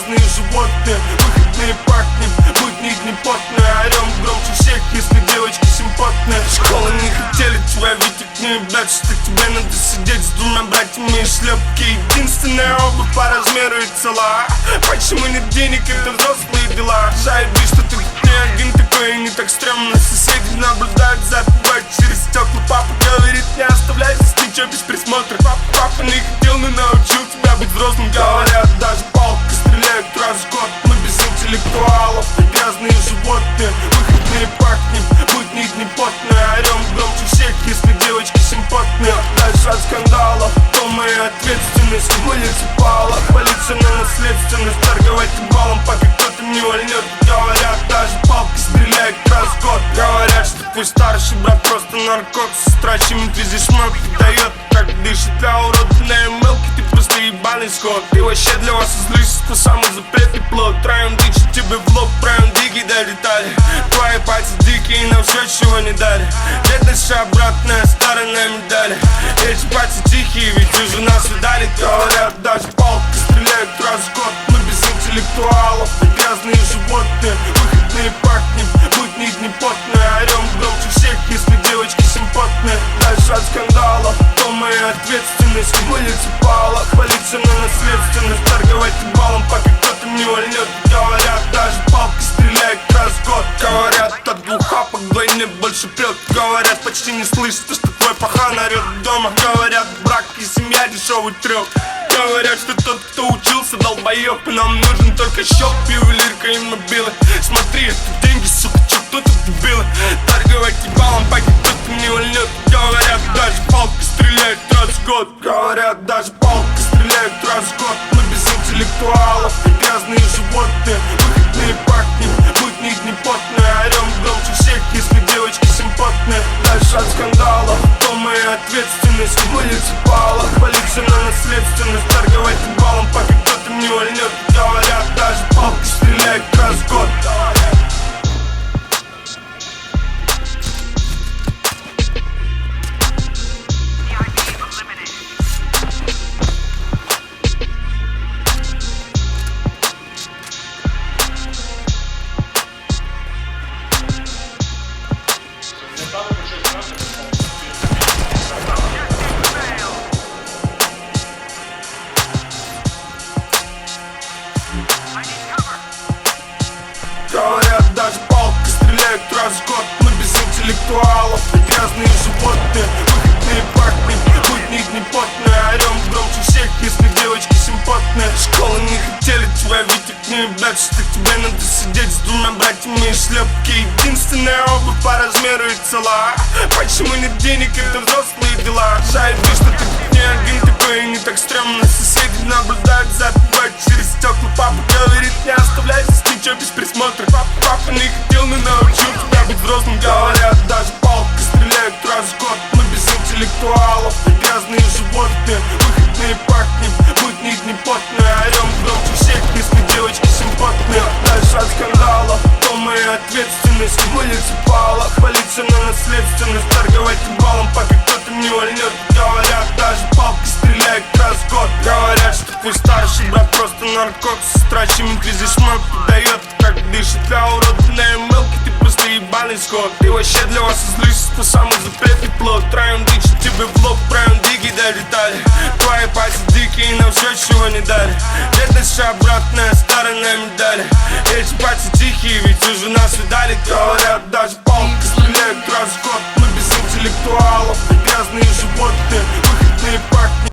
грязные животные. Выходные пахнем, будни дни потные. Орем громче всех, если девочки симпотные. Школы не хотели тебя видеть, не блядь, что тебе надо сидеть с двумя братьями и шлепки. Единственная обувь по размеру и цела. Почему нет денег, это взрослые дела. Заеби, что ты не один такой и не так стрёмно. Соседи наблюдают за тобой через стекла. Папа говорит, не оставляй здесь ничего без присмотра. Папа не хотел, но научил тебя быть взрослым. Говорят, даже палкой стреляют раз в год. Мы без интеллектуалов, грязные животные. Выходные пахнем, будни дни потные. Орем громче всех, если девочки симпотные. Дальше от скандалов, то моя ответственность. Муниципала, полиция на наследственность. Торговать балом, пока кто-то не вольнет. Говорят, даже палкой стреляют раз в год. Говорят, что твой старший брат просто наркот. Страчим везде шмак дает, как дышит. Для уродной мелки ты просто ебаный скот. Ты вообще для вас излишество, самый запретный плод. Троем дичи тебе в лоб, троем диги долетали. Твои пальцы дикие, нам все, чего не дали. Бедность обратная сторона медали. Эти пальцы тихие, ведь уже нас видали. Говорят, даже палкой стреляют раз в год. Мы без интеллектуалов, грязные животные. Выходные пахнем, будни дни потные. Орем громче всех, если девочки симпотные. Дальше от скандалов, то моя ответственность. Муниципала, полиция на наследственность. Торговать балом, пока кто-то не вольнет. Говорят, даже палкой стреляют раз в год. Говорят, от двух хапок вдвойне больше прет. Говорят, почти не слышно, что твой пахан орет дома. Говорят, брак и семья дешевый трёх. Говорят, что тот, кто учился, долбоёб. И нам нужен только счёт, ювелирка и мобилы. Смотри, это деньги, сука, чё кто тут дебилы? Торговать балом, пока кто-то не вольнет. Говорят, даже палкой стреляют раз в год. Говорят, даже палкой стреляют раз в год. Мы без интеллектуалов, грязные животные. Выходные пахнем, будни дни потные. Орем громче всех, если девочки симпотные. Дальше от скандалов, то моя ответственность. Муниципала, полиция на наследственность. Торговать балом, пока кто-то не вольнет. Говорят, даже палкой стреляют раз в год. Говорят, даже палкой стреляют раз в год. Мы без интеллектуалов, грязные животные. Выходные пахнем, будни дни потные. Орем громче всех, если девочки симпотные. Школы не хотели тебя видеть, не блядь, что тебе надо сидеть с двумя братьями и шлепки. Единственная обувь по размеру и цела. Почему нет денег, это взрослые дела. Заеби, что ты не один такой и не так стрёмно. Соседи наблюдают за тобой через стекла. Папа говорит, не оставляй здесь ничего без присмотра. Папа не хотел, но научил тебя быть взрослым. Говорят, даже палкой стреляют раз в год. Мы без интеллектуалов, грязные животные. Выходные пахнем, будни дни потные. Орем громче всех, если девочки симпотные. Дальше от скандалов, то моя ответственность. Муниципала, полиция на наследственность. Торговать балом, пока кто-то не вольнет. Говорят, даже палкой стреляют раз в год. Говорят, что твой старший брат просто наркот. Страчим везде шмак дает, как дышит. Для уродной мелки ты просто ебаный скот. Ты вообще для вас излишество, самый запретный плод. Троем дичи тебе в лоб, троем диги долетали. Твои пальцы дикие, нам все, чего не дали. Бедность обратная сторона медали. Эти пальцы тихие, ведь уже нас видали. Говорят,